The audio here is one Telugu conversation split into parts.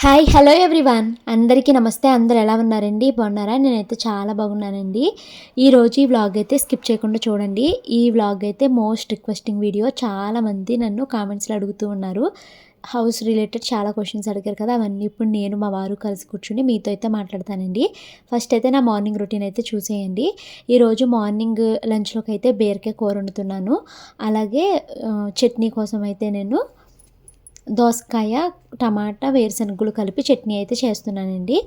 హాయ్ హలో ఎవ్రీవన్ అందరికీ నమస్తే. అందరు ఎలా ఉన్నారండి? బాగున్నారా? నేనైతే చాలా బాగున్నానండి. ఈరోజు ఈ వ్లాగ్ అయితే స్కిప్ చేయకుండా చూడండి. ఈ వ్లాగ్ అయితే మోస్ట్ రిక్వెస్టింగ్ వీడియో. చాలామంది నన్ను కామెంట్స్లో అడుగుతూ ఉన్నారు. హౌస్ రిలేటెడ్ చాలా క్వశ్చన్స్ అడిగారు కదా, అవన్నీ ఇప్పుడు నేను మా వారు కలిసి కూర్చుని మీతో అయితే మాట్లాడతానండి. ఫస్ట్ అయితే నా మార్నింగ్ రొటీన్ అయితే చూసేయండి. ఈరోజు మార్నింగ్ లంచ్లోకి అయితే బీరకాయ కూర వండుతున్నాను. అలాగే చట్నీ కోసం అయితే నేను దోసకాయ, టమాటా, వేరుశనగలు కలిపి చట్నీ అయితే చేస్తున్నానండి.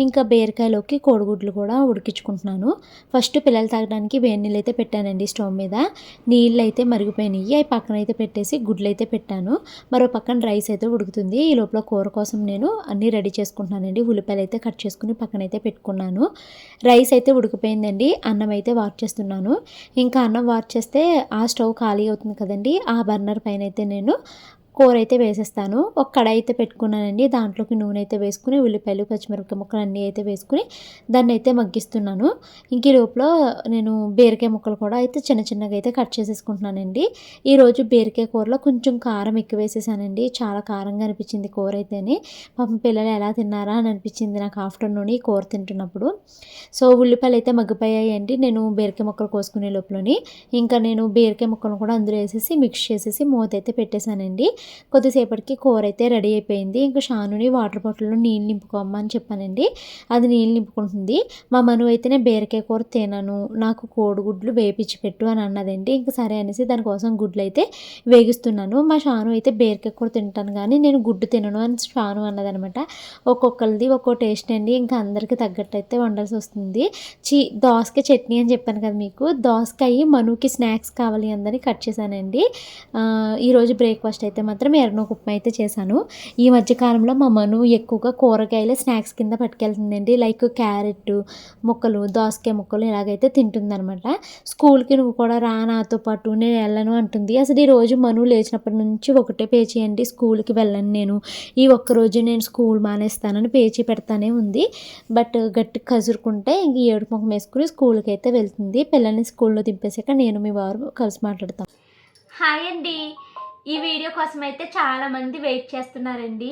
ఇంకా బీరకాయలోకి కోడిగుడ్లు కూడా ఉడికించుకుంటున్నాను. ఫస్ట్ పిల్లలు తాగడానికి వేడి నీళ్ళు అయితే పెట్టానండి స్టవ్ మీద. నీళ్ళు అయితే మరిగిపోయినాయి. అవి పక్కన అయితే పెట్టేసి గుడ్లు అయితే పెట్టాను. మరో పక్కన రైస్ అయితే ఉడుకుతుంది. ఈ లోపల కూర కోసం నేను అన్నీ రెడీ చేసుకుంటున్నానండి. ఉల్లిపాయలు అయితే కట్ చేసుకుని పక్కన అయితే పెట్టుకున్నాను. రైస్ అయితే ఉడికిపోయిందండి. అన్నం అయితే వార్ట్ చేస్తున్నాను. ఇంకా అన్నం వార్ట్ చేస్తే ఆ స్టవ్ ఖాళీ అవుతుంది కదండి. ఆ బర్నర్ పైన అయితే నేను కూర అయితే వేసేస్తాను. ఒక కడాయి అయితే పెట్టుకున్నానండి. దాంట్లోకి నూనె అయితే వేసుకుని ఉల్లిపాయలు, పచ్చిమిరపకాయ ముక్కలు అన్నీ అయితే వేసుకుని దాన్ని అయితే మగ్గిస్తున్నాను. ఇంక ఈ లోపల నేను బీరకాయ ముక్కలు కూడా అయితే చిన్న చిన్నగా అయితే కట్ చేసేసుకుంటున్నానండి. ఈరోజు బీరకాయ కూరలో కొంచెం కారం ఎక్కువ వేసేసానండి. చాలా కారంగా అనిపించింది కూర అయితేనే. పాపం పిల్లలు ఎలా తిన్నారా అని అనిపించింది నాకు ఆఫ్టర్నూన్ ఈ కూర తింటున్నప్పుడు. సో ఉల్లిపాయలు అయితే మగ్గిపోయాయండి నేను బీరకాయ ముక్కలు కోసుకునే లోపలని. ఇంకా నేను బీరకాయ ముక్కలను కూడా అందులో వేసేసి మిక్స్ చేసేసి మూత అయితే పెట్టేశానండి. కొద్దిసేపటికి కూర అయితే రెడీ అయిపోయింది. ఇంకా షానుని వాటర్ బాటిల్లో నీళ్ళు నింపుకోమని చెప్పానండి. అది నీళ్ళు నింపుకుంటుంది. మా మను అయితేనే బీరకాయ కూర తినను, నాకు కోడిగుడ్లు వేపించి పెట్టు అని అన్నదండి. ఇంకా సరే అనేసి దానికోసం గుడ్లు అయితే వేగిస్తున్నాను. మా షాను అయితే బీరకాయ కూర తింటాను కానీ నేను గుడ్డు తినను అని షాను అన్నదనమాట. ఒక్కొక్కరిది ఒక్కో టేస్ట్ అండి. ఇంకా అందరికీ తగ్గట్టు అయితే వండాల్సి వస్తుంది. దోసకాయ చట్నీ అని చెప్పాను కదా మీకు. దోసకాయ మనుకి స్నాక్స్ కావాలి అందని కట్ చేశానండి. ఈరోజు బ్రేక్ఫాస్ట్ అయితే మాత్రం ఎర్రనూక ఉప్మా అయితే చేశాను. ఈ మధ్యకాలంలో మా మను ఎక్కువగా కూరగాయలు స్నాక్స్ కింద పట్టుకెళ్తుందండి. లైక్ క్యారెట్ ముక్కలు, దోసకాయ ముక్కలు ఇలాగైతే తింటుందనమాట. స్కూల్కి నువ్వు కూడా రా నాతో పాటు, నేను వెళ్ళను అంటుంది. అసలు ఈరోజు మను లేచినప్పటి నుంచి ఒకటే పేచీ అండి, స్కూల్కి వెళ్ళను నేను, ఈ ఒక్కరోజు నేను స్కూల్ మానేస్తానని పేచీ పెడతానే ఉంది. బట్ గట్టి కసురుకుంటే ఇంక ఏడుపు ముఖం వేసుకుని స్కూల్కి అయితే వెళ్తుంది. పిల్లల్ని స్కూల్లో దింపేసాక నేను మీ వారు కలిసి మాట్లాడతాం. హాయ్ అండి. ఈ వీడియో కోసం అయితే చాలామంది వెయిట్ చేస్తున్నారండి.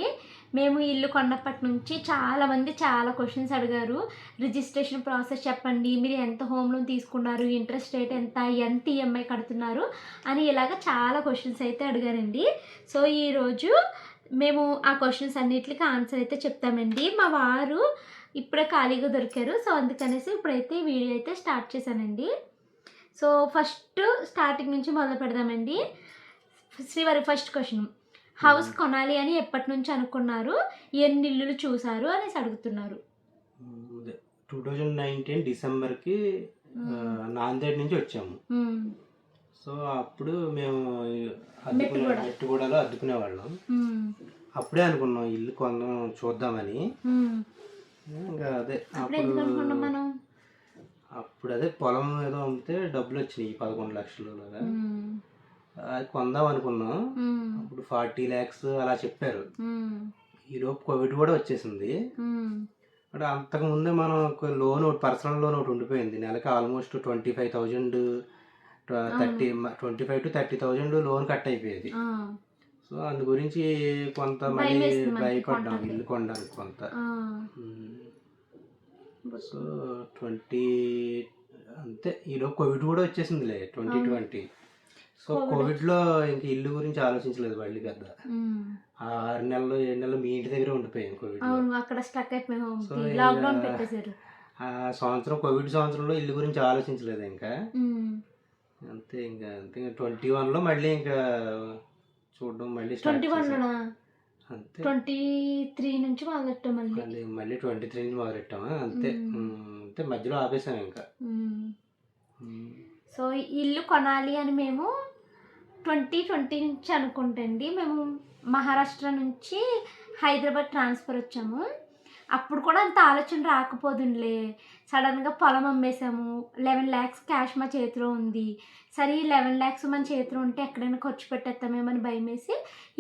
మేము ఇల్లు కొన్నప్పటి నుంచి చాలామంది చాలా క్వశ్చన్స్ అడిగారు. రిజిస్ట్రేషన్ ప్రాసెస్ చెప్పండి, మీరు ఎంత హోమ్ లోన్ తీసుకున్నారు, ఇంట్రెస్ట్ రేట్ ఎంత ఈఎంఐ కడుతున్నారు అని ఇలాగ చాలా క్వశ్చన్స్ అయితే అడిగారండి. సో ఈరోజు మేము ఆ క్వశ్చన్స్ అన్నిటికీ ఆన్సర్ అయితే చెప్తామండి. మా వారు ఇప్పుడే ఖాళీగా దొరికారు. సో అందుకనేసి ఇప్పుడైతే వీడియో అయితే స్టార్ట్ చేశానండి. సో ఫస్ట్ స్టార్టింగ్ నుంచి మొదలు పెడదామండి. శ్రీవారి ఫస్ట్ క్వశ్చన్, హౌస్ కొనాలి అని ఎప్పటి నుంచి అనుకున్నారు, ఎన్ని ఇల్లులు చూసారు అనేసి అడుగుతున్నారు. 2019 డిసెంబర్కి నాందేడ్ నుంచి వచ్చాము. సో అప్పుడు మేము మెట్టుగూడలో అద్దుకునేవాళ్ళం. అప్పుడే అనుకున్నాం ఇల్లు కొందాం చూద్దామని. ఇంకా అదే అప్పుడు అదే పొలం ఏదో అమ్మితే డబ్బులు వచ్చినాయి 11 లక్షలు లాగా. అది కొందాం అనుకున్నాం. అప్పుడు 40 lakhs అలా చెప్పారు. ఈలోపు కోవిడ్ కూడా వచ్చేసింది. అంటే అంతకుముందే మనం లోన్ ఒకటి, పర్సనల్ లోన్ ఒకటి ఉండిపోయింది. నెలకి ఆల్మోస్ట్ 25,000 25 to 30,000 లోన్ కట్ అయిపోయేది. సో అందు గురించి కొంత మళ్ళీ భయపడ్డాం ఇల్లు కొనడానికి కొంత. సో 20 అంతే, ఈలోపు కోవిడ్ కూడా వచ్చేసిందిలే 2020. సో కోవిడ్లో ఇంక ఇల్లు గురించి ఆలోచించలేదు మళ్ళీ పెద్ద. 6 నెలలు 7 నెలలు మీ ఇంటి దగ్గర ఉండిపోయాం కోవిడ్. ఆ సంవత్సరం, కోవిడ్ సంవత్సరంలో ఇల్లు గురించి ఆలోచించలేదు ఇంకా. అంతే ఇంకా 21లో మళ్ళీ ఇంకా చూడడం మళ్ళీ అంతే. 23 నుంచి మొదలెట్టాం మళ్ళీ 23 నుంచి మొదలెట్టామా అంతే. అంతే మధ్యలో ఆపేసాం ఇంకా. సో ఇల్లు కొనాలి అని మేము 2020 నుంచి అనుకుంటండి. మేము మహారాష్ట్ర నుంచి హైదరాబాద్ ట్రాన్స్ఫర్ వచ్చాము. అప్పుడు కూడా అంత ఆలోచన రాకపోదులే. సడన్గా పొలం అమ్మేసాము. 11 lakhs క్యాష్ మా చేతిలో ఉంది. సరే ఈ 11 lakhs మన చేతిలో ఉంటే ఎక్కడైనా ఖర్చు పెట్టేస్తామేమని భయం వేసి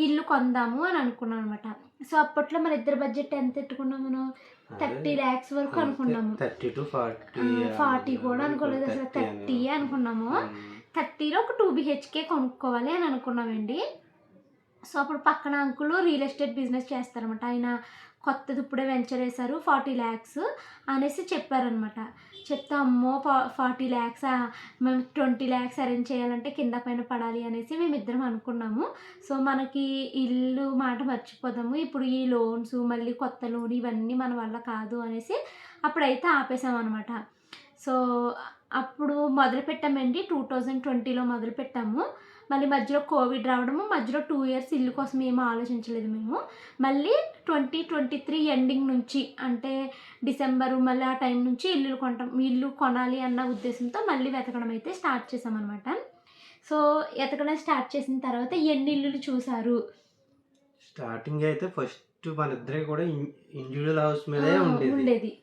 ఇల్లు కొందాము అని అనుకున్నాం అనమాట. సో అప్పట్లో మన ఇద్దరు బడ్జెట్ ఎంత పెట్టుకున్నాం మనం, 30 lakhs వరకు అనుకున్నాము. 30 to 40 కూడా అనుకోలేదు, అసలు 30 అనుకున్నాము. 30లో ఒక 2 BHK కొనుక్కోవాలి అని అనుకున్నామండి. సో అప్పుడు పక్కన అంకులు రియల్ ఎస్టేట్ బిజినెస్ చేస్తారనమాట. ఆయన కొత్తది ఇప్పుడే వెంచర్ వేశారు, 40 lakhs అనేసి చెప్పారనమాట. చెప్తే అమ్మో 40 lakhs మేము 20 lakhs అరేంజ్ చేయాలంటే కింద పైన పడాలి అనేసి మేమిద్దరం అనుకున్నాము. సో మనకి ఇల్లు మాట మర్చిపోదాము, ఇప్పుడు ఈ లోన్స్ మళ్ళీ కొత్త లోన్ ఇవన్నీ మన వల్ల కాదు అనేసి అప్పుడైతే ఆపేసామన్నమాట. సో అప్పుడు మొదలుపెట్టామండి, 2020లో మొదలుపెట్టాము. మళ్ళీ మధ్యలో కోవిడ్ రావడము, మధ్యలో 2 years ఇల్లు కోసం ఏమీ ఆలోచించలేదు మేము. మళ్ళీ 2023 ఎండింగ్ నుంచి అంటే డిసెంబరు మళ్ళీ ఆ టైం నుంచి ఇల్లు కొనాలి అన్న ఉద్దేశంతో మళ్ళీ వెతకడం అయితే స్టార్ట్ చేసామన్నమాట. సో ఎతకడం స్టార్ట్ చేసిన తర్వాత ఎన్ని ఇల్లులు చూసారు? స్టార్టింగ్ అయితే ఫస్ట్ మన ఇద్దరికి కూడా ఇండివిజువల్ హౌస్ మీదే ఉండేది.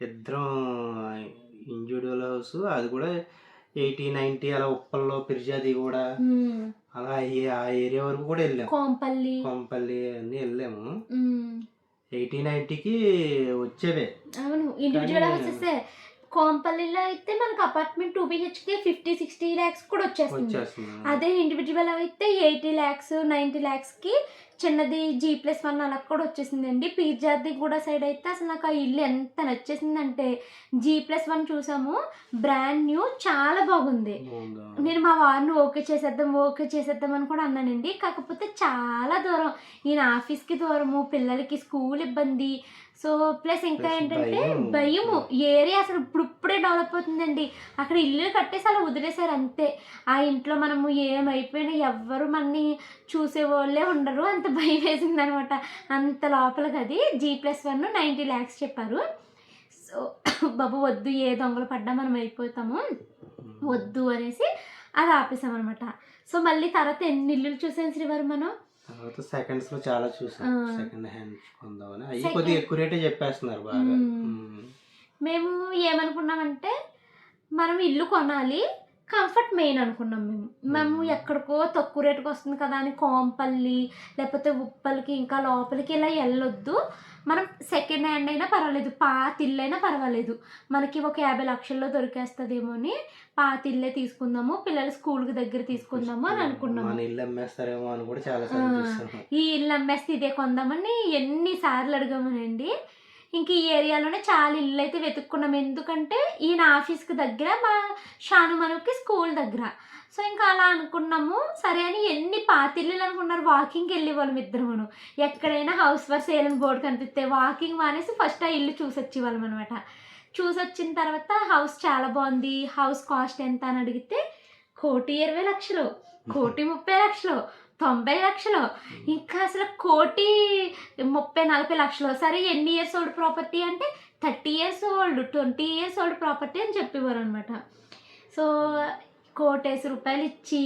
ఇద్దరం ఇండివిజువల్ హౌస్, అది కూడా 80, 90 అలా ఉప్పల్లో పిర్జాది కూడా అలా ఆ ఏరియా వరకు కూడా వెళ్ళాము. కోంపల్లి అన్నీ వెళ్ళాము. 80, 90కి వచ్చేవే. అవును, ఇండివిజువల్ హౌసెస్. కోంపల్లిలో అయితే మనకు అపార్ట్మెంట్ 2 BHK 50-60 lakhs కూడా వచ్చేస్తుంది. అదే ఇండివిజువల్ అయితే 80 lakhs 90 lakhsకి చిన్నది G+1 అలా కూడా వచ్చేసిందండి. పీర్జాది కూడా సైడ్ అయితే అసలు నాకు ఆ ఇల్లు ఎంత నచ్చేసిందంటే, G+1 చూసాము, బ్రాండ్ న్యూ, చాలా బాగుంది. నేను మా వారిని ఓకే చేసేద్దాం అని కూడా అన్నానండి. కాకపోతే చాలా దూరం, ఈయన ఆఫీస్కి దూరము, పిల్లలకి స్కూల్ ఇబ్బంది. సో ప్లస్ ఇంకా ఏంటంటే భయము, ఏరియా అసలు ఇప్పుడే డెవలప్ అవుతుందండి. అక్కడ ఇల్లు కట్టేసి అలా వదిలేశారు అంతే. ఆ ఇంట్లో మనము ఏమైపోయినా ఎవ్వరు మనని చూసేవాళ్ళే ఉండరు, అంత భయం వేసింది అనమాట. అంత లోపలికి అది G+1 90 lakhs చెప్పారు. సో బాబు వద్దు, ఏ దొంగలు పడ్డా మనం అయిపోతాము, వద్దు అనేసి అది ఆపేసామన్నమాట. సో మళ్ళీ తర్వాత ఎన్ని ఇల్లులు చూసాను శ్రీవారు మనం? తర్వాత సెకండ్స్ లో చాలా చూసాం, సెకండ్ హ్యాండ్ కొందామని. అవి కొద్దిగా ఎక్కువ రేటే చెప్పేస్తున్నారు బాగా. మేము ఏమనుకున్నామంటే మనం ఇల్లు కొనాలి, కంఫర్ట్ మెయిన్ అనుకున్నాం. మేము ఎక్కడికో తక్కువ రేటుకి వస్తుంది కదా అని కోంపల్లి లేకపోతే ఉప్పల్కి ఇంకా లోపలికి ఇలా వెళ్ళొద్దు. మనం సెకండ్ హ్యాండ్ అయినా పర్వాలేదు, పాత ఇల్లు అయినా పర్వాలేదు, మనకి ఒక 50 లక్షల్లో దొరికేస్తుందేమో అని పాత ఇల్లే తీసుకుందాము, పిల్లల స్కూల్కి దగ్గర తీసుకుందాము అని అనుకున్నాము. ఈ ఇల్లు అమ్మేస్తే ఇదే కొందామని ఎన్నిసార్లు అడిగామనండి. ఇంక ఈ ఏరియాలోనే చాలా ఇల్లు అయితే వెతుక్కున్నాం, ఎందుకంటే ఈయన ఆఫీస్కి దగ్గర, మా షానుమనుకి స్కూల్ దగ్గర. సో ఇంకా అలా అనుకున్నాము. సరే అని ఎన్ని పాతిల్లు అనుకున్నారు, వాకింగ్కి వెళ్ళేవాళ్ళం ఇద్దరును. ఎక్కడైనా హౌస్ ఫర్ సేల్ అని బోర్డు కనిపిస్తే వాకింగ్ మానేసి ఫస్ట్ ఆ ఇల్లు చూసొచ్చేవాళ్ళం అనమాట. చూసొచ్చిన తర్వాత హౌస్ చాలా బాగుంది, హౌస్ కాస్ట్ ఎంత అని అడిగితే 1,20,00,000, 1,30,00,000, 90 లక్షలు, ఇంకా అసలు 1,30-40 లక్షలు. సరే ఎన్ని ఇయర్స్ ఓల్డ్ ప్రాపర్టీ అంటే 30 years old, 20 years old property అని చెప్పేవారు అనమాట. సో 1,00,00,000 రూపాయలు ఇచ్చి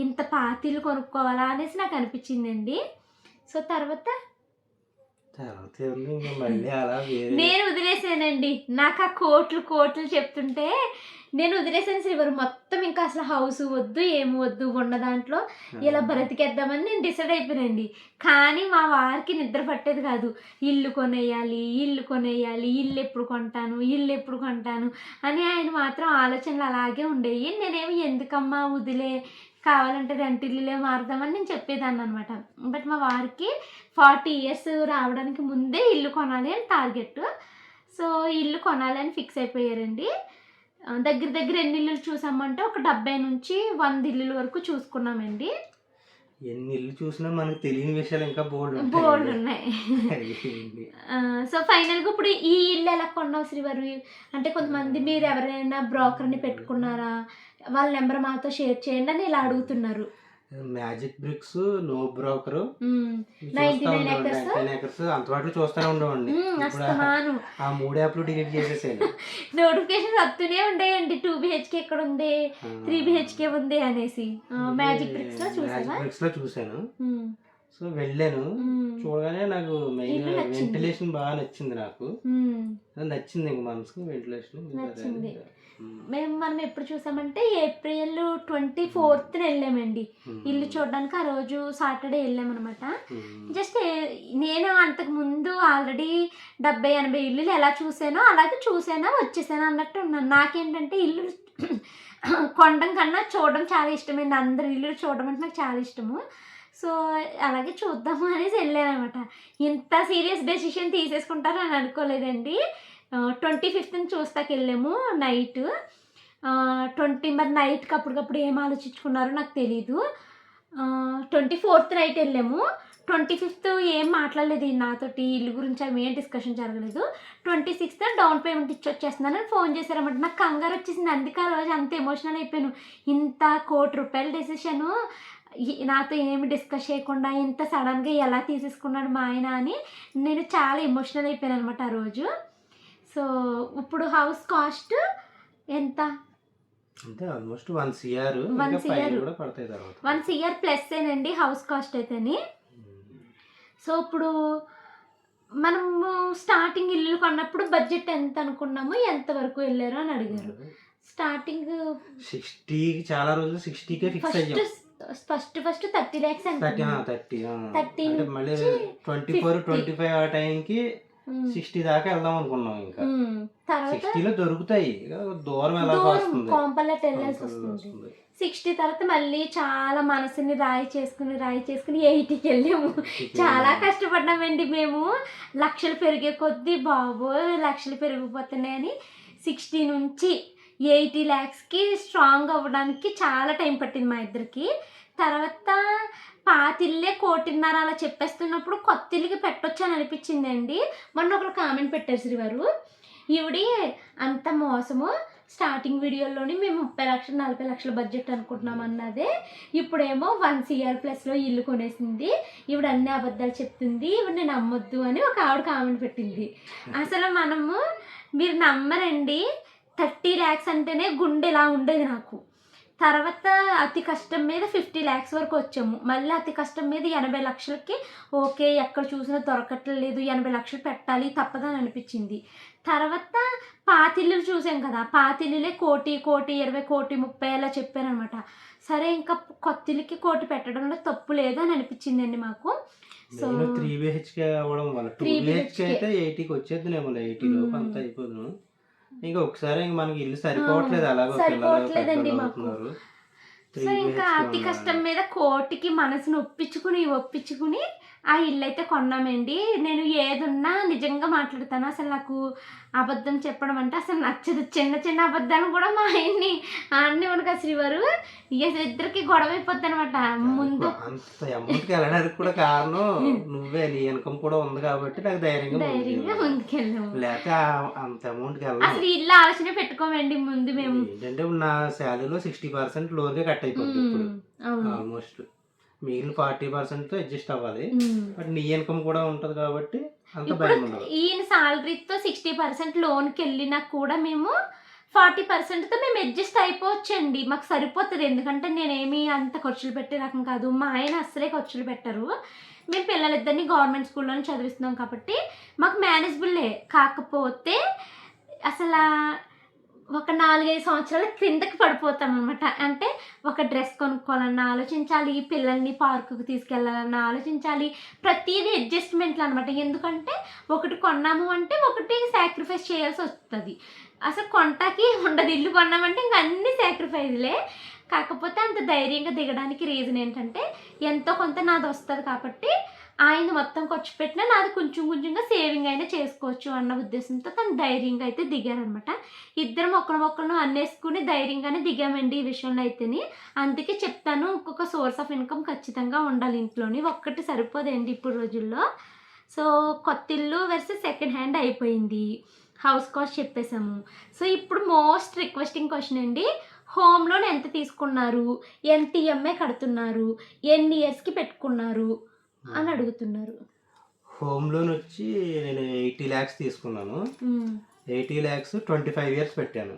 ఇంత పాతిళ్ళు కొనుక్కోవాలా అనేసి నాకు అనిపించిందండి. సో తర్వాత నేను వదిలేసానండి. నాకు ఆ కోట్లు చెప్తుంటే నేను వదిలేసాను శ్రీవారు మొత్తం. ఇంకా అసలు హౌస్ వద్దు, ఏమి వద్దు, ఉన్న దాంట్లో ఇలా బ్రతికేద్దామని నేను డిసైడ్ అయిపోయానండి. కానీ మా వారికి నిద్ర పట్టేది కాదు. ఇల్లు కొనేయాలి, ఇల్లు ఎప్పుడు కొంటాను అని ఆయన మాత్రం ఆలోచనలు అలాగే ఉండేవి. నేనేమి ఎందుకమ్మా వదిలే, కావాలంటే రెంట్ ఇల్లులే మారుదామని నేను చెప్పేదాన్ని అనమాట. బట్ మా వారికి 40 years రావడానికి ముందే ఇల్లు కొనాలి అని టార్గెట్. సో ఇల్లు కొనాలి అని ఫిక్స్ అయిపోయారండి. దగ్గర ఎన్ని ఇల్లులు చూసామంటే ఒక 70 నుంచి 100 ఇల్లుల వరకు చూసుకున్నామండి. ఎన్ని ఇల్లు చూసినా మనకు తెలియని విషయాలు ఇంకా బోల్డ్ ఉన్నాయి. సో ఫైనల్గా ఇప్పుడు ఈ ఇల్లు ఎలా కొన్నావు శ్రీవారు అంటే, కొంతమంది మీరు ఎవరైనా బ్రోకర్ని పెట్టుకున్నారా, వాళ్ళ నెంబర్ మాతో షేర్ చేయండి అని ఇలా అడుగుతున్నారు. Magic Bricks, No Broker, 99 acres అంతవాటిలో చూస్తూనే ఉండేవాడిని. ఆ 3 యాప్లు డిలీట్ చేసేసాను. నోటిఫికేషన్స్ వస్తూనే ఉండేయండి, 2 BHK ఎక్కడ ఉంది, 3 BHK ఉంది అనేసి. మ్యాజిక్ బ్రిక్స్ లో చూసాను. సో వెళ్ళాను, చూడగానే నాకు మెయిన్ వెంటిలేషన్ బాగా నచ్చింది. నాకు నచ్చింది, ఇంక మనసుకు వెంటిలేషన్ నచ్చింది. మనం ఎప్పుడు చూసామంటే April 24th వెళ్ళామండి ఇల్లు చూడడానికి. ఆ రోజు సాటర్డే వెళ్ళామన్నమాట. జస్ట్ నేను అంతకు ముందు ఆల్రెడీ 70-80 ఇల్లులు ఎలా చూసానో అలాగే వచ్చేసాను అన్నట్టు ఉన్నాను. నాకేంటంటే ఇల్లు కొనడం కన్నా చూడడం చాలా ఇష్టమైంది. అందరి ఇల్లు చూడడం అంటే నాకు చాలా ఇష్టము. సో అలాగే చూద్దాము అనేసి వెళ్ళానమాట. ఇంత సీరియస్ డెసిషన్ తీసేసుకుంటారని అనుకోలేదండి. 25th చూస్తాకి వెళ్ళాము నైట్. 20 మరి నైట్కి అప్పటికప్పుడు ఏం ఆలోచించుకున్నారో నాకు తెలీదు. 24th నైట్ వెళ్ళాము. 25th ఏం మాట్లాడలేదు నాతోటి, ఇల్లు గురించి అవి ఏం డిస్కషన్ జరగలేదు. 26th డౌన్ పేమెంట్ ఇచ్చి వచ్చేస్తున్నానని ఫోన్ చేశారన్నమాట. నాకు కంగారు వచ్చేసింది. అందుకే ఆ రోజు అంత ఎమోషనల్ అయిపోయాను. ఇంత ₹1,00,00,000 డెసిషను నాతో ఏమి డిస్కస్ చేయకుండా ఇంత సడన్గా ఎలా తీసేసుకున్నాడు మా ఆయన అని నేను చాలా ఎమోషనల్ అయిపోయాను అనమాట ఆ రోజు. సో ఇప్పుడు హౌస్ కాస్ట్ ఎంత అంటే ఆల్మోస్ట్ 1 CR కూడా పడతాయి తర్వాత. 1 CR ప్లస్ ఏనండి హౌస్ కాస్ట్ అయితేని. సో ఇప్పుడు మనము స్టార్టింగ్ ఇల్లు కొన్నప్పుడు బడ్జెట్ ఎంత అనుకున్నాము, ఎంత వరకు వెళ్ళారు అని అడిగారు. స్టార్టింగ్ 60 చాలా రోజులు 60కే ఫిక్స్ అయ్యాం. ఫస్ట్ 30 lakhs అనుకున్నాం. 30 అంటే మళ్ళీ 24, 25 ఆ టైంకి 60 దాకా వెళ్దాం అనుకున్నాం. ఇంకా 60లో దొరుకుతాయి, దూరం వెళ్ళాల్సి వస్తుంది, కోంపల్లెట్ వెళ్ళాల్సి వస్తుంది. 60 తర్వాత మళ్ళీ చాలా మనసుని రాయి చేసుకుని 80కి వెళ్ళాము. చాలా కష్టపడ్డామండి మేము. లక్షలు పెరిగే కొద్దీ బాబోయ్ లక్షలు పెరిగిపోతున్నాయని 60 నుంచి 80 lakhsకి స్ట్రాంగ్ అవ్వడానికి చాలా టైం పట్టింది మా ఇద్దరికి. తర్వాత పాతిల్లే 1,50,00,000 అలా చెప్పేస్తున్నప్పుడు కొత్త ఇల్లుకి పెట్టొచ్చు అని అనిపించింది అండి. మొన్న ఒకరు కామెంట్ పెట్టారు శ్రీవారు, ఈవిడి అంత మోసము, స్టార్టింగ్ వీడియోలోని మేము 30 లక్షలు 40 లక్షల బడ్జెట్ అనుకుంటున్నాం అన్నదే, ఇప్పుడేమో 1 CR ప్లస్లో ఇల్లు కొనేసింది, ఈవిడ అన్ని అబద్ధాలు చెప్తుంది, ఈవిడ నేను నమ్మొద్దు అని ఒక ఆవిడ కామెంట్ పెట్టింది. అసలు మనము మీరు నమ్మరండి, 30 lakhs అంటేనే గుండె ఇలా ఉండేది నాకు. తర్వాత అతి కష్టం మీద 50 lakhs వరకు వచ్చాము. మళ్ళీ అతి కష్టం మీద 80 లక్షలకి ఓకే ఎక్కడ చూసినా దొరకట్లేదు, 80 లక్షలు పెట్టాలి తప్పదని అనిపించింది. తర్వాత పాతిల్లులు చూసాం కదా, పాతిల్లులే 1,20,00,000, 1,30,00,000 అలా చెప్పారనమాట. సరే ఇంకా కొత్త ఇల్లుకి 1,00,00,000 పెట్టడంలో తప్పు లేదు అని అనిపించిందండి మాకు. సో 3 BHK అవ్వడం వల్ల 2 BHK అయితే 80కి వచ్చేద్దునేమో, 80 లోపు అంతా అయిపోదు. ఇంకా ఒకసారి మనకి ఇల్లు సరిపోవట్లేదు, సరిపోవట్లేదండి మాకు. సో ఇంకా అతి కష్టం మీద 1,00,00,000కి మనసును ఒప్పించుకుని ఆ ఇల్లు అయితే కొన్నామండి. నేను ఏదున్నా నిజంగా మాట్లాడతాను, అసలు నాకు అబద్ధం చెప్పడం అంటే అసలు నచ్చదు. చిన్న చిన్న అబద్ధాలు కూడా మా ఆయన్ని అన్నీ ఉనక శ్రీవారు ఇద్దరికి గొడవ అయిపోద్ది అనమాట. ముందు అంత అమౌంట్కి వెళ్ళడానికి కూడా కారణం నువ్వే, నీ ఇన్కమ్ కూడా ఉంది కాబట్టి నాకు ధైర్యంగా ముందుకెళ్ళాము. లేకపోతే అంత అమౌంట్కి వెళ్ళాలి. అసలు ఇల్లు ఆలోచన పెట్టుకోమండి ముందు మేము. ఏంటంటే నా శాలరీలో 60% లోన్గా కట్ అయిపోతుంది ఇప్పుడు ఆల్మోస్ట్. మిగిలిన 40%తో అడ్జస్ట్ అవ్వాలి. బట్ నీ ఇన్కమ్ కూడా ఉంటుంది కాబట్టి అంత భయం ఉండదు. ఈయన సాలరీతో 60% లోన్కి వెళ్ళినా కూడా మేము 40%తో మేము అడ్జస్ట్ అయిపోవచ్చండి, మాకు సరిపోతుంది. ఎందుకంటే నేనేమి అంత ఖర్చులు పెట్టే రకం కాదు, మా ఆయన అస్సలే ఖర్చులు పెట్టరు. మేము పిల్లలిద్దరిని గవర్నమెంట్ స్కూల్లోనే చదివిస్తున్నాం కాబట్టి మాకు మేనేజబుల్లే. కాకపోతే అసలు ఒక 4-5 సంవత్సరాల క్రిందకి పడిపోతాం అనమాట. అంటే ఒక డ్రెస్ కొనుక్కోవాలన్నా ఆలోచించాలి, పిల్లల్ని పార్కుకి తీసుకెళ్ళాలన్నా ఆలోచించాలి, ప్రతిదీ అడ్జస్ట్మెంట్లు అనమాట. ఎందుకంటే ఒకటి కొన్నాము అంటే ఒకటి సాక్రిఫైస్ చేయాల్సి వస్తుంది. అసలు కొంటాకి ఉండదు, ఇల్లు కొన్నామంటే ఇంక అన్ని సాక్రిఫైజ్లే. కాకపోతే అంత ధైర్యంగా దిగడానికి రీజన్ ఏంటంటే ఎంతో కొంత నాది వస్తుంది కాబట్టి ఆయన మొత్తం ఖర్చు పెట్టినా నాది కొంచెంగా సేవింగ్ అయినా చేసుకోవచ్చు అన్న ఉద్దేశంతో తను ధైర్యంగా అయితే దిగారనమాట. ఇద్దరం ఒకరినొకరు అన్నేసుకుని ధైర్యంగానే దిగామండి ఈ విషయంలో అయితేని. అందుకే చెప్తాను, ఇంకొక సోర్స్ ఆఫ్ ఇన్కమ్ ఖచ్చితంగా ఉండాలి ఇంట్లోని, ఒక్కటి సరిపోదండి ఇప్పుడు రోజుల్లో. సో కొత్త ఇల్లు వర్సెస్ సెకండ్ హ్యాండ్ అయిపోయింది, హౌస్ కాస్ట్ చెప్పేసాము. సో ఇప్పుడు మోస్ట్ రిక్వెస్టింగ్ క్వశ్చన్ అండి, హోమ్ లోన్ ఎంత తీసుకున్నారు, ఎంత ఈఎంఐ కడుతున్నారు, ఎన్ని ఇయర్స్కి పెట్టుకున్నారు అని అడుగుతున్నారు. హోమ్ లోన్ వచ్చి నేను 80 lakhs తీసుకున్నాను. 80 lakhs 25 years పెట్టాను.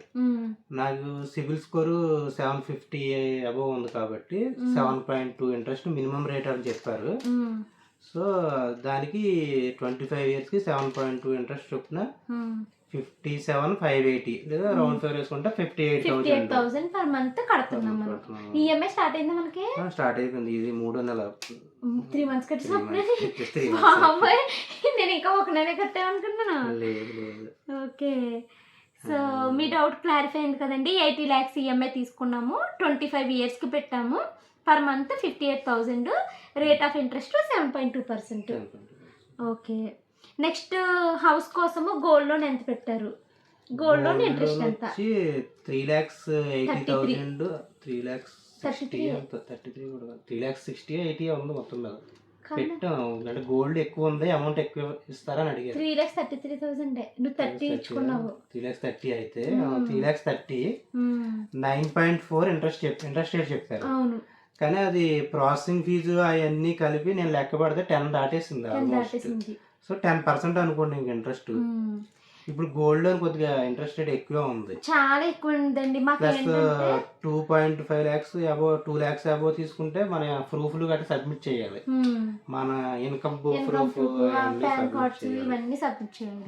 నాకు సిబిల్ స్కోరు 750 అబవ్ ఉంది కాబట్టి 7.2 ఇంట్రెస్ట్ మినిమం రేట్ అని చెప్పారు. సో దానికి 25 yearsకి 7.2 ఇంట్రెస్ట్ చొప్పున 57,580 లేదా రౌండ్ ఫిగర్ వేసుకుంటే 58,000 పర్ మంత్ కడుతున్నాం. ఈఎంఐ స్టార్ట్ అయిందా మనకి? స్టార్ట్ అయిపోయింది. ఇది 3 నెల 3 months కట్టినప్పుడు నేను ఇంకా 1 నెల కట్టామనుకున్నాను. ఓకే, సో మీ డౌట్ క్లారిఫై అయింది కదండి. 80 lakhs ఈఎంఐ తీసుకున్నాము, 25 yearsకి పెట్టాము, per month 58,000, rate of interest 7.2%. Okay. Next house కోసము గోల్డ్ లోన్ ఎంత పెట్టారు? గోల్డ్ లోన్ ఇంట్రెస్ట్ ఎంత? 3,80,000, 3,60,80 ఉంది మొత్తం మీద పెట్టాం. అంటే గోల్డ్ ఎక్కువ ఉంది, అమౌంట్ ఎక్కువ ఇస్తారని అడిగారు. 3,33,000. నువ్వు 30 ఇచ్చుకున్నావు. 3,30,000 అయితే 3,30,000 9.4 ఇంట్రెస్ట్ రేట్ చెప్పారు. అవును. కానీ అది ప్రాసెసింగ్ ఫీజు అవన్నీ కలిపి నేను లెక్క పడితే 10 దాటేసింది. సో 10% అనుకోండి ఇంక ఇంట్రెస్ట్. ఇప్పుడు గోల్డ్ లోన్ కొద్దిగా ఇంట్రెస్ట్ రేట్ ఎక్కువ ఉంది, చాలా ఎక్కువ ఉందండి. ప్లస్ 2.5 lakhs అబో 2 lakhs అబో తీసుకుంటే మన ప్రూఫ్లు గట్రా సబ్మిట్ చేయాలి. మన ఇన్కమ్ ప్రూఫ్ పాన్ కార్డ్స్ ఇవన్నీ సబ్మిట్ చేయాలి.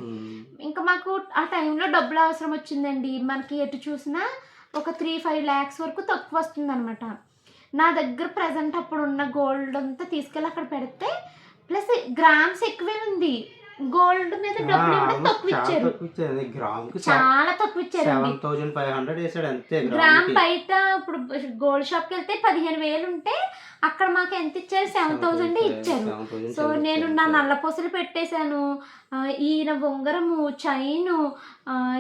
ఇంకా మాకు ఆ టైంలో డబ్బులు అవసరం వచ్చిందండి. మనకి ఎటు చూసినా ఒక 3-5 lakhs వరకు తక్కువ వస్తుంది అనమాట. నా దగ్గర ప్రజెంట్ అప్పుడు ఉన్న గోల్డ్ అంతా తీసుకెళ్ళి అక్కడ పెడితే ప్లస్ గ్రామ్స్ ఎక్కువే ఉంది. గోల్డ్ మీద డబ్బులు ఇవ్వడం తక్కువ ఇచ్చారు, చాలా తక్కువ ఇచ్చారు. 7,500 వేసాడు అంతే. గ్రామ్ బయట ఇప్పుడు గోల్డ్ షాప్కి వెళ్తే 15,000 ఉంటే అక్కడ మాకు ఎంత ఇచ్చారు? 7,000 ఇచ్చారు. సో నేను నా నల్ల పూసలు పెట్టేశాను, ఈయన ఉంగరము, చైను,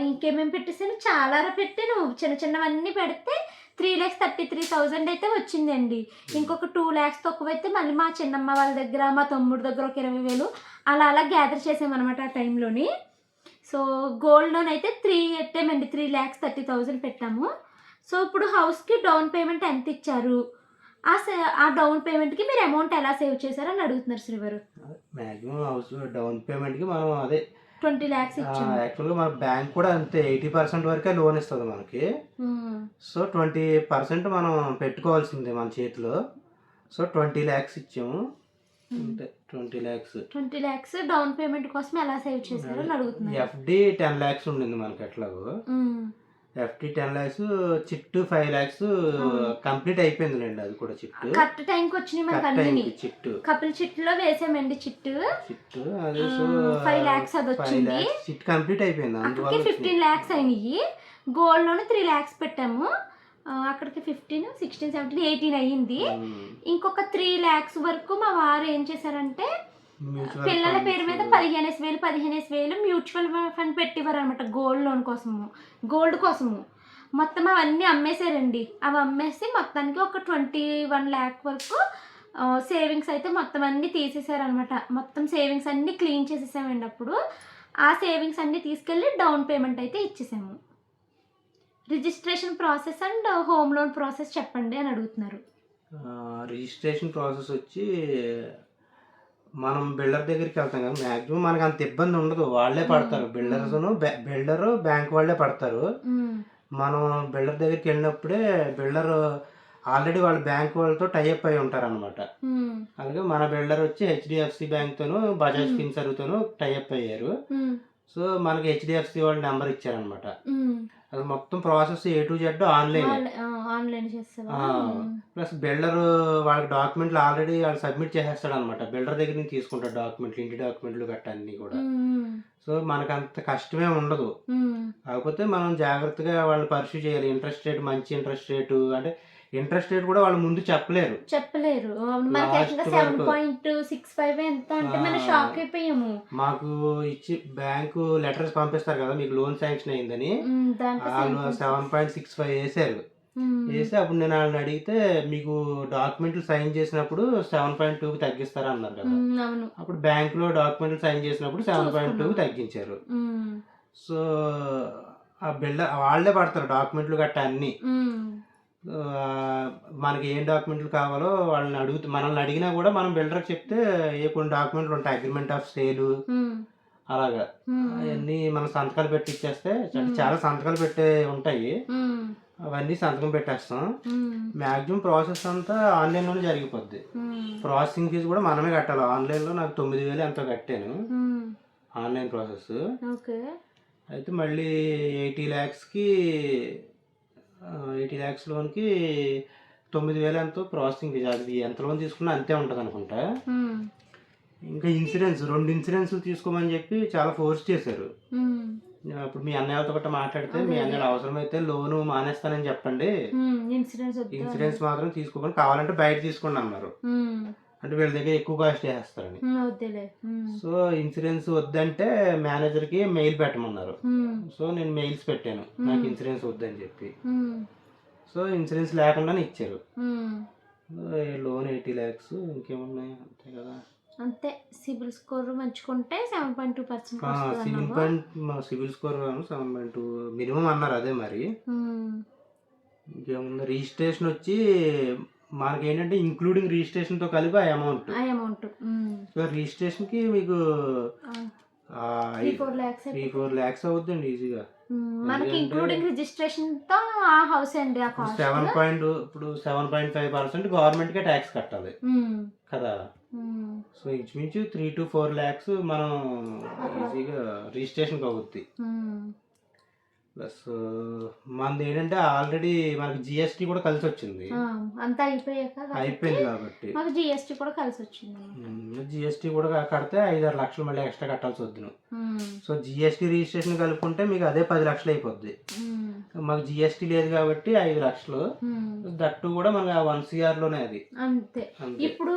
ఇంకేమేమి పెట్టేసాను, చాలా పెట్టాను. చిన్న చిన్నవన్నీ పెడితే 3,33,000 అయితే వచ్చిందండి. ఇంకొక 2 lakhs తక్కువ అయితే మళ్ళీ మా చిన్నమ్మ వాళ్ళ దగ్గర, మా తమ్ముడి దగ్గర ఒక 20,000 అలా గ్యాదర్ చేసామన్నమాట ఆ టైంలోని. సో గోల్డ్ లోన్ అయితే 3,30,000 పెట్టాము. సో ఇప్పుడు హౌస్కి డౌన్ పేమెంట్ ఎంత ఇచ్చారు, ఆ డౌన్ పేమెంట్కి మీరు అమౌంట్ ఎలా సేవ్ చేశారని అడుగుతున్నారు శ్రీవారు. మ్యాక్సిమం హౌస్ డౌన్ పేమెంట్కి మనం అదే 20 lakhs ఇచ్చాము. యాక్చువల్గా మన బ్యాంక్ కూడా అంతే 80% వరకే లోన్ ఇస్తుంది మనకి. సో 20% మనం పెట్టుకోవాల్సిందే మన చేతిలో. సో 20 lakhs ఇచ్చాము అంటే 20 lakhs డౌన్ పేమెంట్ కోసం ఎలా సేవ్ చేశారు అని అడుగుతున్నారు. ఎఫ్డి 10 lakhs ఉండింది మనకి ఎట్లాగో. ఎఫ్డి 10 lakhs, చిట్టు 5 lakhs కంప్లీట్ అయిపోయిందిలేండి. అది కూడా చిట్టు కరెక్ట్ టైంకి వచ్చినాయి మనకి అన్ని. చిట్టు కపిల్ చిట్టులో వేసామండి. చిట్టు అదే 5 lakhs అది వచ్చింది. చిట్టు కంప్లీట్ అయిపోయింది. అందుకే 15 lakhs అయినాయి. గోల్డ్ లోనే 3 lakhs పెట్టాము. అక్కడికి 15, 16, 17, 18 అయ్యింది. ఇంకొక 3 lakhs వరకు మా వారు ఏం చేశారంటే పిల్లల పేరు మీద 15,000 మ్యూచువల్ ఫండ్ పెట్టివారు అనమాట గోల్డ్ కోసము. మొత్తం అవన్నీ అమ్మేశారండి. అవి అమ్మేసి మొత్తానికి ఒక 21 lakh వరకు సేవింగ్స్ అయితే మొత్తం అన్నీ తీసేసారనమాట. మొత్తం సేవింగ్స్ అన్నీ క్లీన్ చేసేసామండి. అప్పుడు ఆ సేవింగ్స్ అన్నీ తీసుకెళ్ళి డౌన్ పేమెంట్ అయితే ఇచ్చేసాము. Registration process and home loan process చెప్పండి అని అడుగుతున్నారు. రిజిస్ట్రేషన్ ప్రాసెస్ వచ్చి మనం బిల్డర్ దగ్గరికి వెళ్తాం కదా, మ్యాక్సిమం మనకు అంత ఇబ్బంది ఉండదు. వాళ్ళే పడతారు, బిల్డర్ బ్యాంక్ వాళ్ళే పడతారు. మనం బిల్డర్ దగ్గరికి వెళ్ళినప్పుడే బిల్డర్ ఆల్రెడీ వాళ్ళ బ్యాంక్ వాళ్ళతో టైఅప్ అయి ఉంటారు అనమాట. అలాగే మన బిల్డర్ వచ్చి HDFC బ్యాంక్తోను, బజాజ్ ఫిన్సర్వ్తోను టైఅప్ అయ్యారు. సో మనకి HDFC వాళ్ళ నెంబర్ ఇచ్చారనమాట. అది మొత్తం process A to Z online చేస్తారు. ప్లస్ బిల్డర్ వాళ్ళకి డాక్యుమెంట్లు ఆల్రెడీ వాళ్ళు సబ్మిట్ చేసేస్తాడు అనమాట. బిల్డర్ దగ్గర నుంచి తీసుకుంటాడు డాక్యుమెంట్లు, ఇంటి డాక్యుమెంట్లు గట్ట అన్నీ కూడా. సో మనకు అంత కష్టమే ఉండదు. కాకపోతే మనం జాగ్రత్తగా వాళ్ళని పర్సూ చేయాలి. ఇంట్రెస్ట్ రేట్ మంచి ఇంట్రెస్ట్ రేటు అంటే ఇంట్రెస్ట్ రేట్ కూడా వాళ్ళు ముందు చెప్పలేరు. 7.65 ఎంత అంటే మనం షాక్ అయిపోయాము. మాకు ఇచ్చి బ్యాంకు లెటర్స్ పంపిస్తారు కదా మీకు లోన్ శాంక్షన్ అయిందని, వాళ్ళు 7.65 వేసారు. వేసి అప్పుడు నేను వాళ్ళని అడిగితే మీకు డాక్యుమెంట్లు సైన్ చేసినప్పుడు 7.2కి తగ్గిస్తారా అన్నారు కదా. అప్పుడు బ్యాంకులో డాక్యుమెంట్లు సైన్ చేసినప్పుడు 7.2కి తగ్గించారు. సో ఆ బిల్డర్ వాళ్ళే పడతారు డాక్యుమెంట్లు గట్ట అన్నీ. మనకి ఏం డాక్యుమెంట్లు కావాలో మనల్ని అడిగినా కూడా మనం బిల్డర్కి చెప్తే కొన్ని డాక్యుమెంట్లు ఉంటాయి, అగ్రిమెంట్ ఆఫ్ సేలు అలాగా అవన్నీ మనం సంతకాలు పెట్టి ఇచ్చేస్తే, చాలా సంతకాలు పెట్టే ఉంటాయి, అవన్నీ సంతకం పెట్టేస్తాం. మ్యాక్సిమం ప్రాసెస్ అంతా ఆన్లైన్లోనే జరిగిపోద్ది. ప్రాసెసింగ్ ఫీజు కూడా మనమే కట్టాలి. ఆన్లైన్లో నాకు 9,000 ఎంతో కట్టాను ఆన్లైన్ ప్రాసెస్. అయితే మళ్ళీ 80 lakhs లోన్కి 9,000 ఎంతో ప్రాసెసింగ్ ఫీజు. అది ఎంత లోన్ తీసుకున్నా అంతే ఉంటుంది అనుకుంటా. ఇంకా ఇన్సూరెన్స్ 2 ఇన్సూరెన్స్లు తీసుకోమని చెప్పి చాలా ఫోర్స్ చేశారు. ఇప్పుడు మీ అన్నయ్యతో గట్రా మాట్లాడితే మీ అన్నయ్య అవసరమైతే లోను మానేస్తానని చెప్పండి, ఇన్సూరెన్స్ మాత్రం తీసుకోకుండా కావాలంటే బయట తీసుకోండి అన్నారు. అంటే వీళ్ళ దగ్గర ఎక్కువ కాస్ట్ చేస్తారని. సో ఇన్సూరెన్స్ వద్దంటే మేనేజర్కి మెయిల్ పెట్టమన్నారు. సో నేను మెయిల్స్ పెట్టాను నాకు ఇన్సూరెన్స్ వద్దని చెప్పి. సో ఇన్సూరెన్స్ లేకుండానే ఇచ్చారు. లోన్ 80 lakhs ఇంకేమున్నాయి అంతే కదా. అంతే. సిబిల్ స్కోర్ మంచుకుంటే 7.2% సిబిల్ స్కోర్ 7.2 మినిమం అన్నారు. అదే మరి ఇంకేముంది. రిజిస్ట్రేషన్ వచ్చి మనకి ఏంటంటే ఇంక్లూడింగ్ రిజిస్ట్రేషన్ తో కలిపి ఆ అమౌంట్. సో రిజిస్ట్రేషన్ కి మీకు 3-4 lakhs అవుతుందండి ఈజీగా. మనకి ఇంక్లూడింగ్ రిజిస్ట్రేషన్ తో ఆ హౌస్ అండి ఆ కాస్ట్ 7.5% గవర్నమెంట్ కే ట్యాక్స్ కట్టాలి కదా. సో ఇంచుమించు 3 to 4 lakhs మనం ఈజీగా రిజిస్ట్రేషన్ అవుద్ది. ప్లస్ మనది ఏంటంటే ఆల్రెడీ మనకి జిఎస్టీ కూడా కలిసి వచ్చింది. అంతా అయిపోయింది కాబట్టి మాకు జిఎస్టీ కూడా కలిసి వచ్చింది. జిఎస్టీ కూడా కడితే 5-6 లక్షలు మళ్ళీ ఎక్స్ట్రా కట్టాల్సి వద్దును. సో జిఎస్టీ రిజిస్ట్రేషన్ కలుపుకుంటే మీకు అదే 10 లక్షలు అయిపోద్ది. మాకు జిఎస్టీ లేదు కాబట్టి 5 లక్షలు. దట్టు కూడా మనకి 1 CR లోనే అది అంతే. ఇప్పుడు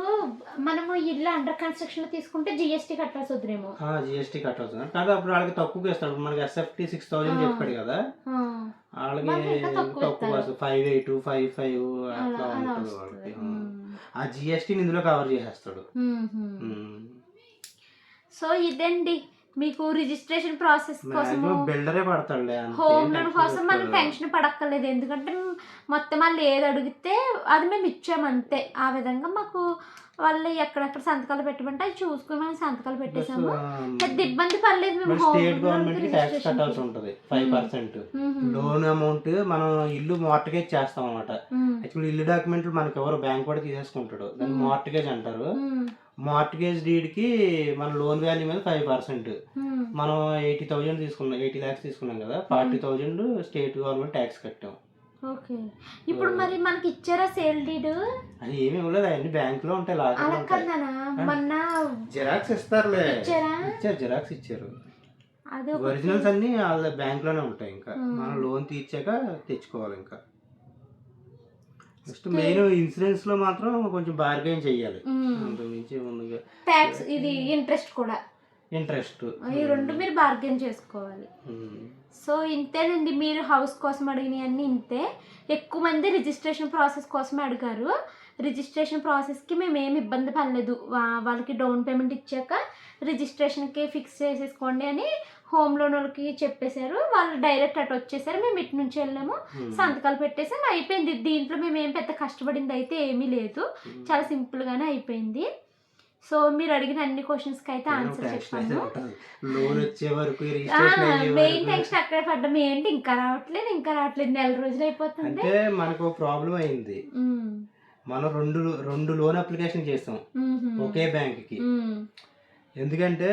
మనము ఇల్లు అండర్ కన్స్ట్రక్షన్ తీసుకుంటే జిఎస్టీ కట్టాల్సి వద్దేమో. జిఎస్టీ కట్టాల్సి కానీ అప్పుడు వాళ్ళకి తక్కువ ఇస్తాడు. మనకి SFT 6,000 చెప్పాడు కదా, వాళ్ళకి తక్కువ 5,800, 5,500 అట్లా ఉంటుంది వాళ్ళకి. ఆ జిఎస్టీని ఇందులో కవర్ చేసేస్తాడు. సో ఇదండి మీకు రిజిస్ట్రేషన్ ప్రాసెస్ కోసం బిల్డరే పడతాడు. హోమ్ లోన్ కోసం మనం టెన్షన్ పడక్కర్లేదు. ఎందుకంటే మొత్తం వాళ్ళు ఏది అడిగితే అది మేము ఇచ్చాము అంతే. ఆ విధంగా మాకు వాళ్ళు ఎక్కడెక్కడ సంతకాలు పెట్టమంటే అది చూసుకుని మనం సంతకాలు పెట్టేసాము. పెద్ద ఇబ్బంది పడలేదు. మేము స్టేట్ గవర్నమెంట్ కి ట్యాక్స్ కట్టాల్సి ఉంటది 5%. లోన్ అమౌంట్ మనం ఇల్లు మార్టగేజ్ చేస్తాం అన్నమాట. యాక్చువల్లీ ఇల్లు డాక్యుమెంట్లు మనకి ఎవరు బ్యాంక్ కూడా తీసేసుకుంటాడు, దాన్ని మార్టగేజ్ అంటారు. మార్టగేజ్ డీడ్ కి మన లోన్ వాల్యూ మీద 5%. మనం 80,000 తీసుకున్నాం, 80 lakhs తీసుకున్నాం కదా, 40,000 స్టేట్ గవర్నమెంట్ ట్యాక్స్ కట్టాం. ఓకే. ఇప్పుడు మరి మనకి ఇచ్చారా సేల్ డీడ్? అది ఏమి ఇవ్వలేదు, అవన్నీ బ్యాంక్ లో ఉంటాయి. మొన్న జిరాక్స్ ఇస్తారులే. ఇచ్చారు, జిరాక్స్ ఇచ్చారు. ఒరిజినల్స్ అన్ని వాళ్ళ బ్యాంక్ లోనే ఉంటాయి. ఇంకా మనం లోన్ తీర్చాక తెచ్చుకోవాలి. ఇంకా నెక్స్ట్ మెయిన్ ఇన్సూరెన్స్ లో మాత్రం కొంచెం బార్గెన్ చెయ్యాలి. అంతకుమించి ముందుగా ట్యాక్స్ ఇది ఇంట్రెస్ట్ కూడా ఇంట్రెస్ట్ ఈ రెండు మీరు బార్గెన్ చేసుకోవాలి. సో ఇంతేనండి. మీరు హౌస్ కోసం అడిగినవి అన్నీ ఇంతే. ఎక్కువ మంది రిజిస్ట్రేషన్ ప్రాసెస్ కోసమే అడిగారు. రిజిస్ట్రేషన్ ప్రాసెస్కి మేము ఏమి ఇబ్బంది పడలేదు. వాళ్ళకి డౌన్ పేమెంట్ ఇచ్చాక రిజిస్ట్రేషన్కి ఫిక్స్ చేసేసుకోండి అని హోమ్ లోన్ వాళ్ళకి చెప్పేశారు. వాళ్ళు డైరెక్ట్ అటు వచ్చేసారు. మేము ఇటు నుంచి వెళ్ళాము, సంతకాలు పెట్టేసాము, అయిపోయింది. దీంట్లో మేము ఏం పెద్ద కష్టపడింది అయితే ఏమీ లేదు, చాలా సింపుల్గానే అయిపోయింది. సో మీరు అడిగిన అన్ని క్వశ్చన్స్కి అయితే ఆన్సర్ చెప్పాను. మెయిన్ టెన్షన్ అక్కడే పడ్డాము, ఏంటి ఇంకా రావట్లేదు 4 రోజులు అయిపోతుంది. మనకు ప్రాబ్లం అయింది. మనం రెండు లోన్ అప్లికేషన్ చేస్తాం ఒకే బ్యాంక్ కి. ఎందుకంటే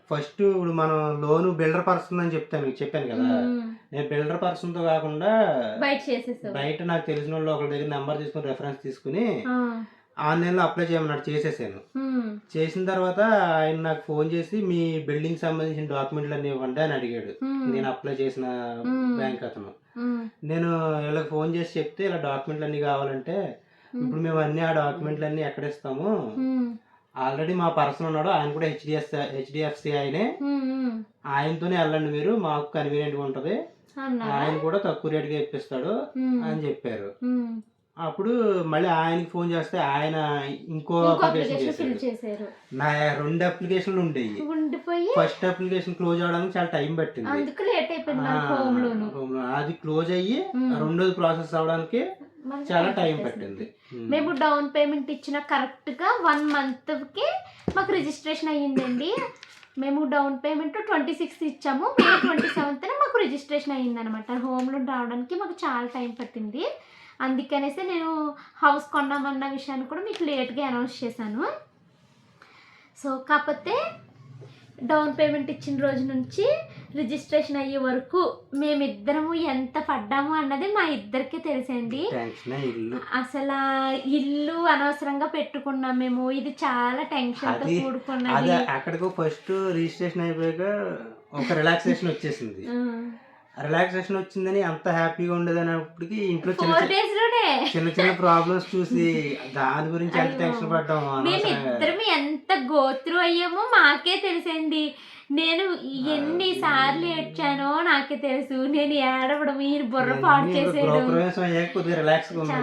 ఫస్ట్ ఇప్పుడు మనం లోన్ బిల్డర్ పర్సన్ అని చెప్పాను కదా, నేను బిల్డర్ పర్సన్ తో కాకుండా బయట నాకు తెలిసిన వాళ్ళు ఒకరి దగ్గర నెంబర్ తీసుకుని రెఫరెన్స్ తీసుకుని ఆన్లైన్ లో అప్లై చేయమన్నాడు. చేసేసాను. చేసిన తర్వాత ఆయన నాకు ఫోన్ చేసి మీ బిల్డింగ్ సంబంధించిన డాక్యుమెంట్లు అన్ని ఇవ్వండి అని అడిగాడు. నేను అప్లై చేసిన బ్యాంక్ అతను. నేను వీళ్ళకి ఫోన్ చేసి చెప్తే ఇలా డాక్యుమెంట్లు అన్ని కావాలంటే, ఇప్పుడు మేము అన్ని ఆ డాక్యుమెంట్లు అన్ని ఎక్కడ ఇస్తాము, ఆల్రెడీ మా పర్సన్ ఉన్నాడు, ఆయన కూడా హెచ్డిఎఫ్సి ఆయనే, ఆయనతోనే వెళ్ళండి మీరు, మాకు కన్వీనియంట్ గా ఉంటది, ఆయన కూడా తక్కువ రేటుగా ఇప్పిస్తాడు అని చెప్పారు. అప్పుడు మళ్ళీ ఆయనకి ఫోన్ చేస్తే ఆయన ఇంకో అప్లికేషన్ చేశారు. నా 2 అప్లికేషన్లు ఉండేవి. ఫస్ట్ అప్లికేషన్ క్లోజ్ అవడానికి చాలా టైం పట్టింది. అది క్లోజ్ అయ్యి రెండోది ప్రాసెస్ అవడానికి చాలా టైం పట్టింది. మేము డౌన్ పేమెంట్ ఇచ్చిన కరెక్ట్ గా 1 month కి మాకు రిజిస్ట్రేషన్ అయ్యిందండి. మేము డౌన్ పేమెంట్ 26th ఇచ్చాము, May 27th మాకు రిజిస్ట్రేషన్ అయ్యింది అనమాట. హోమ్ లోన్ రావడానికి మాకు చాలా టైం పట్టింది. అందుకనేసి నేను హౌస్ కొన్నామన్న విషయాన్ని కూడా మీకు లేట్గా అనౌన్స్ చేశాను. సో కాకపోతే డౌన్ పేమెంట్ ఇచ్చిన రోజు నుంచి రిజిస్ట్రేషన్ అయ్యే వరకు మేమిద్దరము ఎంత పడ్డాము అన్నది మా ఇద్దరికే తెలుసండి. అసలు ఇల్లు అనవసరంగా పెట్టుకున్నాం మేము. ఇది చాలా టెన్షన్ తో కూడుకున్నది. అక్కడికి ఫస్ట్ రిజిస్ట్రేషన్ అయిపోయాక ఒక రిలాక్సేషన్ వచ్చేసింది. రిలాక్సేషన్ వచ్చిందని అంత హ్యాపీగా ఉండేదన్నప్పటికీ ఇంట్లో చిన్న చిన్న ప్రాబ్లమ్స్ చూసి దాని గురించి ఎంత టెన్షన్ పడ్డాము. మేమిద్దరం ఎంత గోత్రు అయ్యామో మాకే తెలుసండి. నేను ఎన్నిసార్లు ఏడ్చానో నాకే తెలుసు. నేను ఏడవడం, మీరు బుర్ర పాడు చేసేయడం. గృహప్రవేశం అయ్యాక కొద్దిగా రిలాక్స్ గా ఉంది.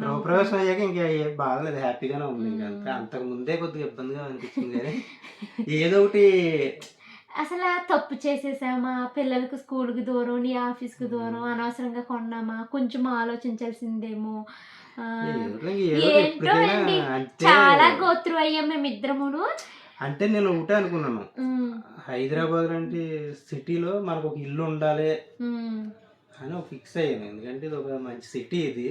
గృహప్రవేశం అయ్యాక ఇంకా బాగలేదు, హ్యాపీగానే ఉంది. ఇంకా అంతకు ముందే కొద్దిగా ఇబ్బందిగా అనిపించింది. కానీ ఏదో ఒకటి అసలు తప్పు చేసేసామా, పిల్లలకు స్కూల్కి దూరం, నీ ఆఫీస్కి దూరం, అనవసరంగా కొన్నామా, కొంచెం ఆలోచించాల్సిందేమో. ఏంటో అండి, చాలా గోత్రు అయ్యాం మేమిద్దరమును. అంటే నేను ఒకటే అనుకున్నాను, హైదరాబాద్ లాంటి సిటీలో మనకు ఒక ఇల్లు ఉండాలి అని ఫిక్స్ అయ్యాను. ఎందుకంటే ఇది ఒక మంచి సిటీ, ఇది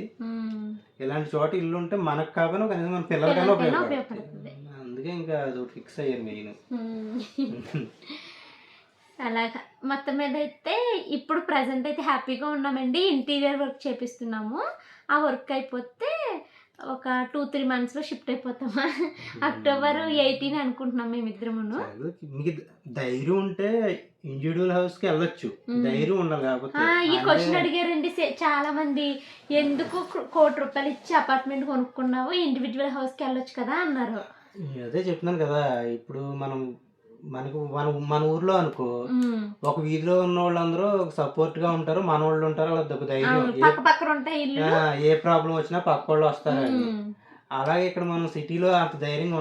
ఇలాంటి చోట ఇల్లు ఉంటే మనకు కాకపోయినా కనీసం మన పిల్లలకైనా ఉపయోగపడుతుంది. అందుకే ఇంకా అది ఒకటి ఫిక్స్ అయ్యాను మెయిన్. అలాగా మొత్తం మీద అయితే ఇప్పుడు ప్రజెంట్ అయితే హ్యాపీగా ఉన్నామండి. ఇంటీరియర్ వర్క్ చేపిస్తున్నాము. ఆ వర్క్ అయిపోతే ఒక 2-3 monthsలో షిఫ్ట్ అయిపోతామా. October 18 అనుకుంటున్నాం మేమిద్దరమును. మీకు ధైర్యం ఉంటే ఇండివిజువల్ హౌస్ కి వెళ్ళొచ్చు, ధైర్యం ఉండాలి. కాకపోతే ఈ క్వశ్చన్ అడిగారండి చాలా మంది, ఎందుకు 1 కోటి రూపాయలు ఇచ్చి అపార్ట్మెంట్ కొనుక్కున్నావు, ఇండివిజువల్ హౌస్ కి వెళ్ళొచ్చు కదా అన్నారు. అదే చెప్తున్నాను కదా, ఇప్పుడు మన ఊర్లో అనుకో, ఒక వీధిలో ఉన్న వాళ్ళందరూ సపోర్ట్ గా ఉంటారు, మన వాళ్ళు ఉంటారు, అలా ధైర్యం, ఏ ప్రాబ్లం వచ్చినా పక్క వాళ్ళు వస్తారని. అలాగే ఇక్కడ మనం సిటీలో అంత ధైర్యంగా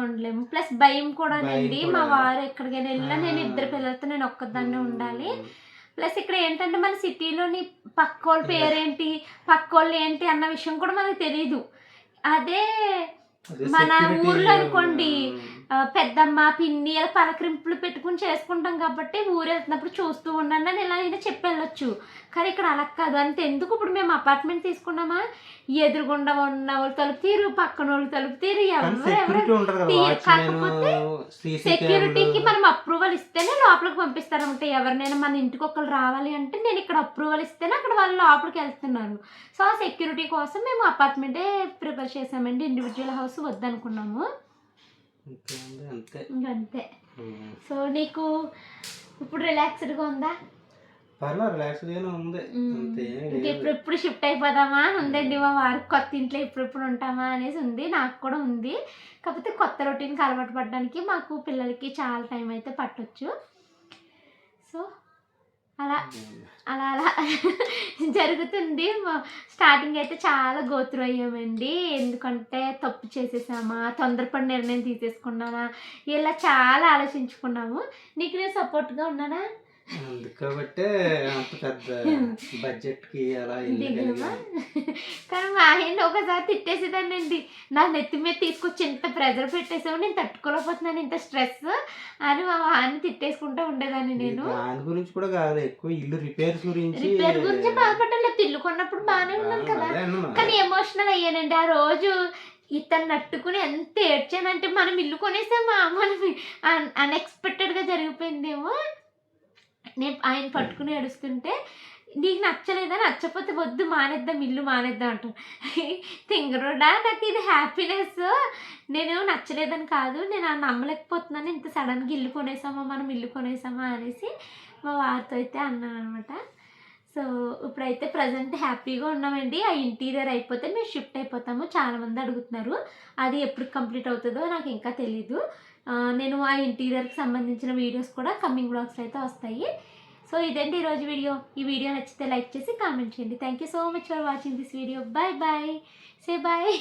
ఉండలేము. ప్లస్ భయం కూడా అండి. మా వారు ఎక్కడికైనా వెళ్ళినా నేను 2 పిల్లలతో నేను ఒక్కదాన్నే ఉండాలి. ప్లస్ ఇక్కడ ఏంటంటే మన సిటీలోని పక్కోళ్ళ పేరేంటి, పక్కోళ్ళు ఏంటి అన్న విషయం కూడా మనకు తెలియదు. అదే మన ఊర్లో అనుకోండి, పెద్దమ్మ, పిన్ని అలా పలకరింపులు పెట్టుకుని చేసుకుంటాం కాబట్టి ఊరు వెళ్తున్నప్పుడు చూస్తూ ఉండండి అని ఇలా అయినా చెప్పి వెళ్ళొచ్చు. కానీ ఇక్కడ అలా కాదు. అంతే ఎందుకు, ఇప్పుడు మేము అపార్ట్మెంట్ తీసుకున్నామా, ఎదురుగుండా ఉన్న వాళ్ళు తలుపు తీరు, పక్కన వాళ్ళు తలుపు తీరు, కాకపోతే సెక్యూరిటీకి మనం అప్రూవల్ ఇస్తేనే లోపలికి పంపిస్తారంటే. ఎవరినైనా మన ఇంటికి ఒకరు రావాలి అంటే నేను ఇక్కడ అప్రూవల్ ఇస్తేనే అక్కడ వాళ్ళు లోపలికి వెళ్తున్నారు. సో ఆ సెక్యూరిటీ కోసం మేము అపార్ట్మెంటే ప్రిపేర్ చేసామండి. ఇండివిజువల్ హౌస్ వద్దనుకున్నాము. అంతే. సో నీకు ఇప్పుడు రిలాక్స్డ్గా ఉందా? ఇప్పుడు షిఫ్ట్ అయిపోదామా ఉందండి. మా వారికి కొత్త ఇంట్లో ఇప్పుడు ఉంటామా అనేసి ఉంది. నాకు కూడా ఉంది. కాకపోతే కొత్త రొటీన్కి అలవాటు పడడానికి మాకు పిల్లలకి చాలా టైం అయితే పట్టొచ్చు. సో అలా అలా అలా జరుగుతుంది. స్టార్టింగ్ అయితే చాలా గోత్రు అయ్యామండి. ఎందుకంటే తప్పు చేసేసామా, తొందరపడి నిర్ణయం తీసేసుకున్నామా, ఇలా చాలా ఆలోచించుకున్నాము. నీకు నేను సపోర్ట్గా ఉన్నానా? కాబట్టి బడ్జెట్ కి అలా కానీ మా ఆయన ఒకసారి తిట్టేసేదానండి, నా నెత్తి మీద తీసుకొచ్చి ఎంత ప్రెజర్ పెట్టేసావు, నేను తట్టుకోలేకపోతున్నాను ఇంత స్ట్రెస్ అని మా ఆయన తిట్టేసుకుంటూ ఉండేదాన్ని. నేను దాని గురించి కూడా కాదు, ఎక్కువ ఇల్లు రిపేర్ గురించి బాధపడలేదు. ఇల్లు కొన్నప్పుడు బాగానే ఉన్నాను కదా, కానీ ఎమోషనల్ అయ్యానండి. ఆ రోజు ఇతను నట్టుకుని ఎంత ఏడ్చానంటే, మనం ఇల్లు కొనేసామా, మనం అన్ఎక్స్పెక్టెడ్గా జరిగిపోయిందేమో. నేను ఆయన పట్టుకుని ఏడుస్తుంటే, నీకు నచ్చలేదా, నచ్చకపోతే వద్దు మానేద్దాం, ఇల్లు మానేద్దాం అంటారు. తింగరుడా, నాకు ఇది హ్యాపీనెస్. నేను నచ్చలేదని కాదు, నేను నమ్మలేకపోతున్నాను, ఇంత సడన్గా ఇల్లు కొనేసామా, మనం ఇల్లు కొనేసామా అనేసి మా వారితో అయితే అన్నాను అనమాట. సో ఇప్పుడైతే ప్రజెంట్ హ్యాపీగా ఉన్నామండి. ఆ ఇంటీరియర్ అయిపోతే మేము షిఫ్ట్ అయిపోతాము. చాలామంది అడుగుతున్నారు, అది ఎప్పుడు కంప్లీట్ అవుతుందో నాకు ఇంకా తెలీదు. నేను ఆ ఇంటీరియర్కి సంబంధించిన వీడియోస్ కూడా కమింగ్ బ్లాగ్స్ అయితే వస్తాయి. సో ఇదండి ఈరోజు వీడియో. ఈ వీడియో నచ్చితే లైక్ చేసి కామెంట్ చేయండి. Thank you so much for watching this video. Bye bye. Say bye.